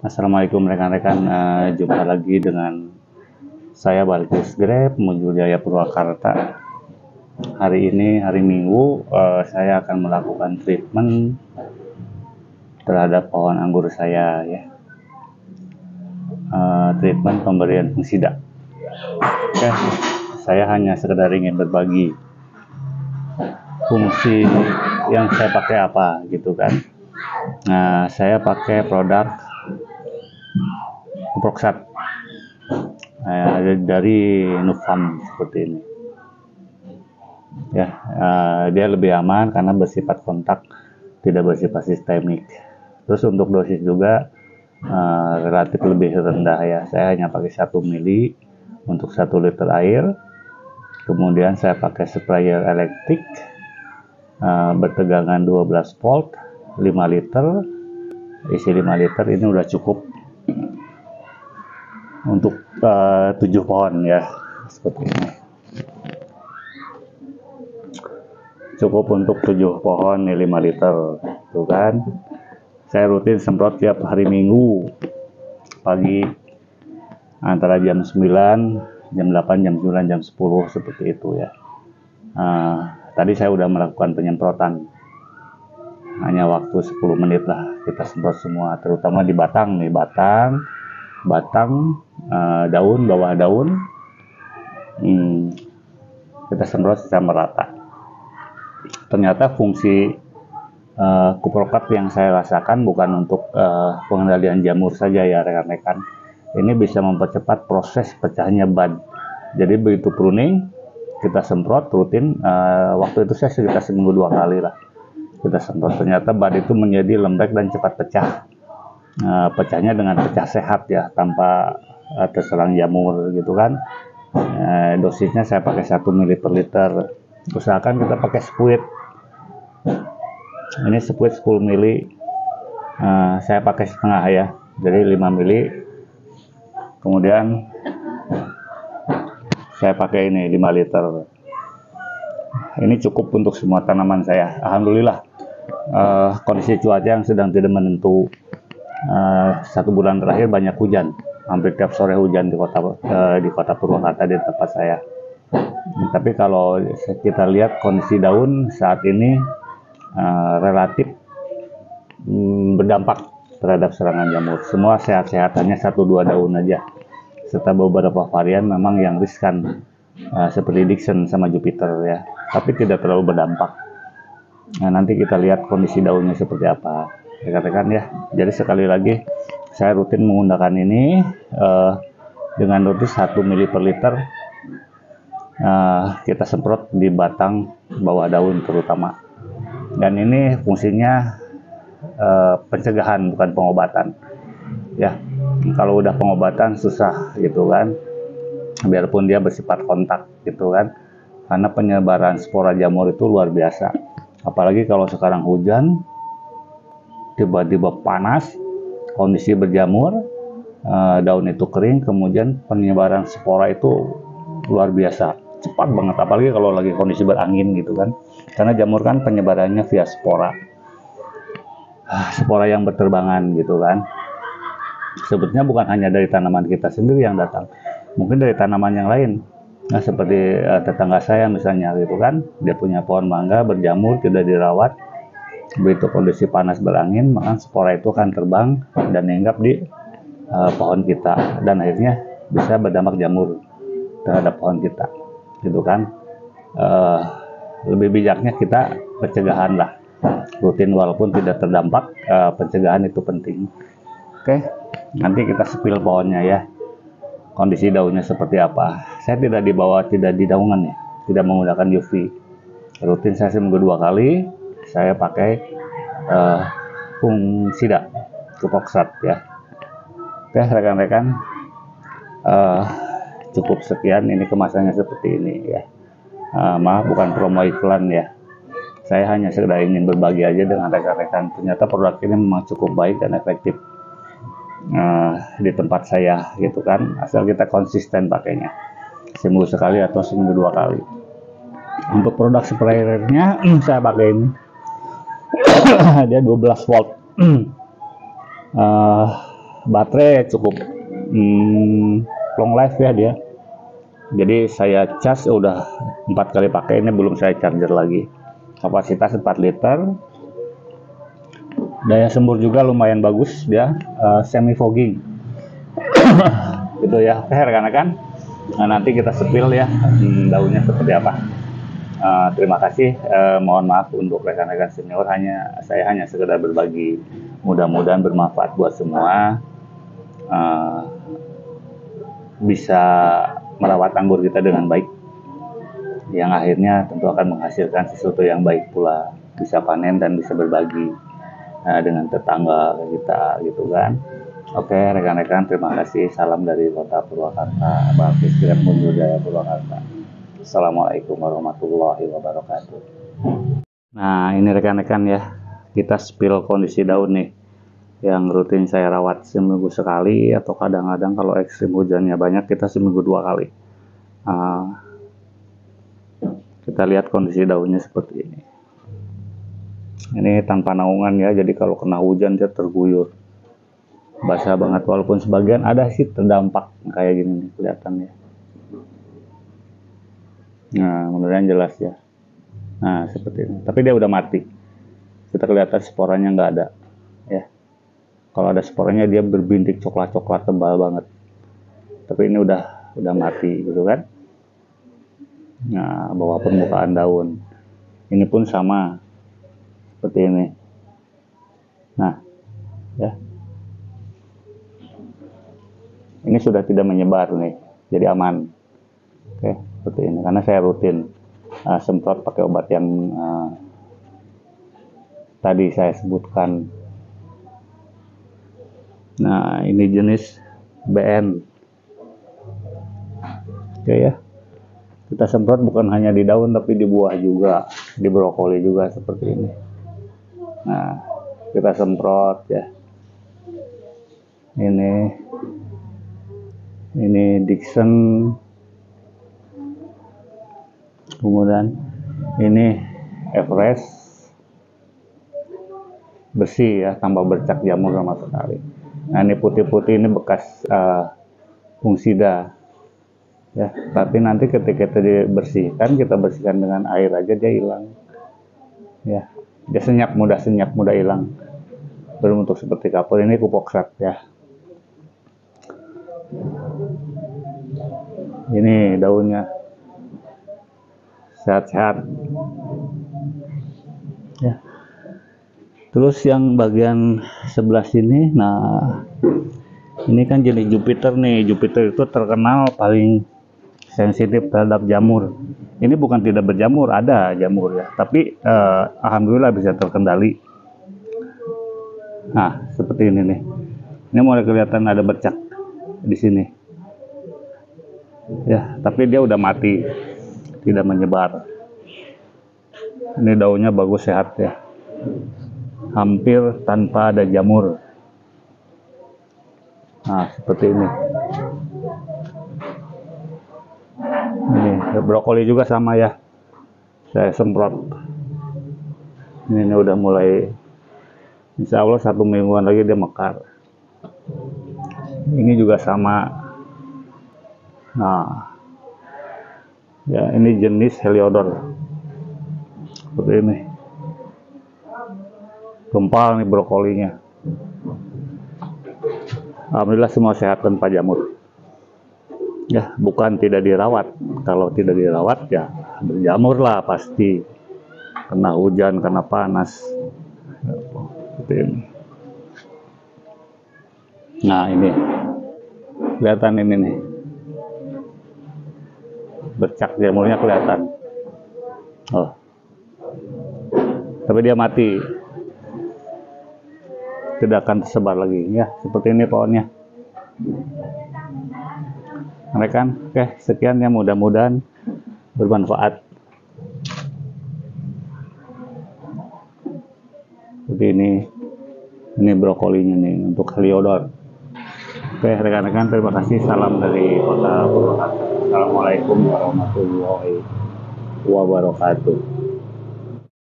Assalamualaikum rekan-rekan, jumpa lagi dengan saya Balkis Grab menuju Jaya Purwakarta. Hari ini hari Minggu, saya akan melakukan treatment terhadap pohon anggur saya ya. Treatment pemberian fungisida. Oke, saya hanya sekedar ingin berbagi fungsi yang saya pakai apa gitu kan. Nah, saya pakai produk Kuproxat dari Nufarm seperti ini ya. Dia lebih aman karena bersifat kontak, tidak bersifat sistemik. Terus untuk dosis juga relatif lebih rendah ya. Saya hanya pakai 1 mili untuk 1 liter air. Kemudian saya pakai sprayer elektrik bertegangan 12 volt 5 liter, isi 5 liter. Ini udah cukup untuk 7 pohon ya, seperti ini. Cukup untuk 7 pohon nih 5 liter tuh kan. Saya rutin semprot tiap hari Minggu pagi antara jam 9, jam 8, jam 9, jam 10 seperti itu ya. Tadi saya udah melakukan penyemprotan, hanya waktu 10 menit lah kita semprot semua, terutama di batang nih, batang, daun, bawah daun. Kita semprot secara merata. Ternyata fungsi Kuproxat yang saya rasakan bukan untuk pengendalian jamur saja ya rekan-rekan. Ini bisa mempercepat proses pecahnya bud. Jadi begitu pruning kita semprot rutin. Waktu itu saya sekitar seminggu 2 kali lah kita semprot. Ternyata bud itu menjadi lembek dan cepat pecah. Pecahnya dengan pecah sehat ya, tanpa terserang jamur gitu kan. Dosisnya saya pakai 1 mili per liter. Usahakan kita pakai spuit. Ini spuit 10 mili. Saya pakai setengah ya, jadi 5 mili. Kemudian saya pakai ini 5 liter. Ini cukup untuk semua tanaman saya. Alhamdulillah, kondisi cuaca yang sedang tidak menentu. 1 bulan terakhir banyak hujan, hampir tiap sore hujan di kota Purwakarta, di tempat saya. Tapi kalau kita lihat kondisi daun saat ini relatif berdampak terhadap serangan jamur. Semua sehat-sehat, hanya 1-2 daun aja, serta beberapa varian memang yang riskan seperti Dickson sama Jupiter ya, tapi tidak terlalu berdampak. Nah, nanti kita lihat kondisi daunnya seperti apa rekan-rekan ya. Jadi sekali lagi saya rutin menggunakan ini dengan dosis 1 mili per liter. Kita semprot di batang, bawah daun terutama. Dan ini fungsinya pencegahan, bukan pengobatan ya. Kalau udah pengobatan susah gitu kan, biarpun dia bersifat kontak gitu kan, karena penyebaran spora jamur itu luar biasa. Apalagi kalau sekarang hujan, tiba-tiba panas, kondisi berjamur, daun itu kering, kemudian penyebaran spora itu luar biasa, cepat banget. Apalagi kalau lagi kondisi berangin gitu kan, karena jamur kan penyebarannya via spora yang berterbangan gitu kan. Sebetulnya bukan hanya dari tanaman kita sendiri yang datang, mungkin dari tanaman yang lain. Nah, seperti tetangga saya misalnya gitu kan, dia punya pohon mangga berjamur, tidak dirawat. Begitu kondisi panas berangin, maka spora itu akan terbang dan hinggap di pohon kita, dan akhirnya bisa berdampak jamur terhadap pohon kita gitu kan. Lebih bijaknya kita pencegahan lah, rutin walaupun tidak terdampak. Pencegahan itu penting. Oke, nanti kita sepil pohonnya ya, kondisi daunnya seperti apa. Saya tidak di daungan ya, tidak menggunakan UV. Rutin saya seminggu 2 kali saya pakai fungisida Kuproxat ya. Oke rekan-rekan, cukup sekian. Ini kemasannya seperti ini ya. Maaf, bukan promo iklan ya, saya hanya sekedar ingin berbagi aja dengan rekan-rekan. Ternyata produk ini memang cukup baik dan efektif di tempat saya gitu kan, asal kita konsisten pakainya, seminggu sekali atau seminggu 2 kali. Untuk produk sprayernya saya pakai ini dia 12 volt baterai cukup long life ya dia. Jadi saya cas udah 4 kali pakai, ini belum saya charger lagi. Kapasitas 4 liter. Daya sembur juga lumayan bagus dia, semi fogging. Gitu ya. Oke rekan-rekan. Nah, nanti kita sepil ya daunnya seperti apa. Terima kasih. Mohon maaf untuk rekan-rekan senior, saya hanya sekedar berbagi. Mudah-mudahan bermanfaat buat semua. Bisa merawat anggur kita dengan baik, yang akhirnya tentu akan menghasilkan sesuatu yang baik pula, bisa panen dan bisa berbagi dengan tetangga kita gitu kan. Oke rekan-rekan, terima kasih. Salam dari kota Purwakarta, Baptis Kirap Jaya Purwakarta. Assalamualaikum warahmatullahi wabarakatuh. Nah ini rekan-rekan ya, kita spill kondisi daun nih yang rutin saya rawat seminggu sekali, atau kadang-kadang kalau ekstrim hujannya banyak kita seminggu 2 kali. Kita lihat kondisi daunnya seperti ini. Ini tanpa naungan ya, jadi kalau kena hujan dia terguyur, basah banget. Walaupun sebagian ada sih terdampak kayak gini nih kelihatan ya. Nah mudah-mudahan jelas ya. Nah seperti ini, tapi dia udah mati, kita kelihatan sporanya nggak ada ya. Kalau ada sporanya dia berbintik coklat-coklat tebal banget. Tapi ini udah mati gitu kan. Nah, bawah permukaan daun. Ini pun sama seperti ini. Nah, ya. Ini sudah tidak menyebar nih. Jadi aman. Oke, seperti ini. Karena saya rutin semprot pakai obat yang tadi saya sebutkan. Nah ini jenis BN. Oke ya, kita semprot bukan hanya di daun tapi di buah juga, di brokoli juga seperti ini. Nah kita semprot ya. Ini Dixon, kemudian ini Everest bersih ya, tanpa bercak jamur sama sekali. Nah ini putih-putih ini bekas fungsida ya, tapi nanti ketika kita dibersihkan, kita bersihkan dengan air aja dia hilang ya. Dia senyap, mudah hilang, berbentuk seperti kapur. Ini kupoksat ya. Ini daunnya sehat-sehat ya. Terus yang bagian sebelah sini, nah ini kan jenis Jupiter nih. Jupiter itu terkenal paling sensitif terhadap jamur. Ini bukan tidak berjamur, ada jamur ya, tapi alhamdulillah bisa terkendali. Nah seperti ini nih. Ini mulai kelihatan ada bercak di sini ya, tapi dia udah mati, tidak menyebar. Ini daunnya bagus, sehat ya, hampir tanpa ada jamur. Nah seperti ini. Ini brokoli juga sama ya, saya semprot. Ini udah mulai, insya Allah 1 mingguan lagi dia mekar. Ini juga sama. Nah ya, ini jenis Heliodor seperti ini. Gempal nih brokolinya. Alhamdulillah semua sehat tanpa jamur. Ya, bukan tidak dirawat. Kalau tidak dirawat ya berjamur lah pasti. Kena hujan, kena panas. Seperti ini. Nah ini, kelihatan ini nih. Bercak jamurnya kelihatan. Oh. Tapi dia mati. Tidak akan tersebar lagi ya, seperti ini pohonnya rekan. Oke sekian ya, mudah-mudahan bermanfaat. Seperti ini brokolinya nih untuk Heliodor. Oke rekan-rekan, terima kasih. Salam dari kota Purwakarta. Assalamualaikum warahmatullahi wabarakatuh.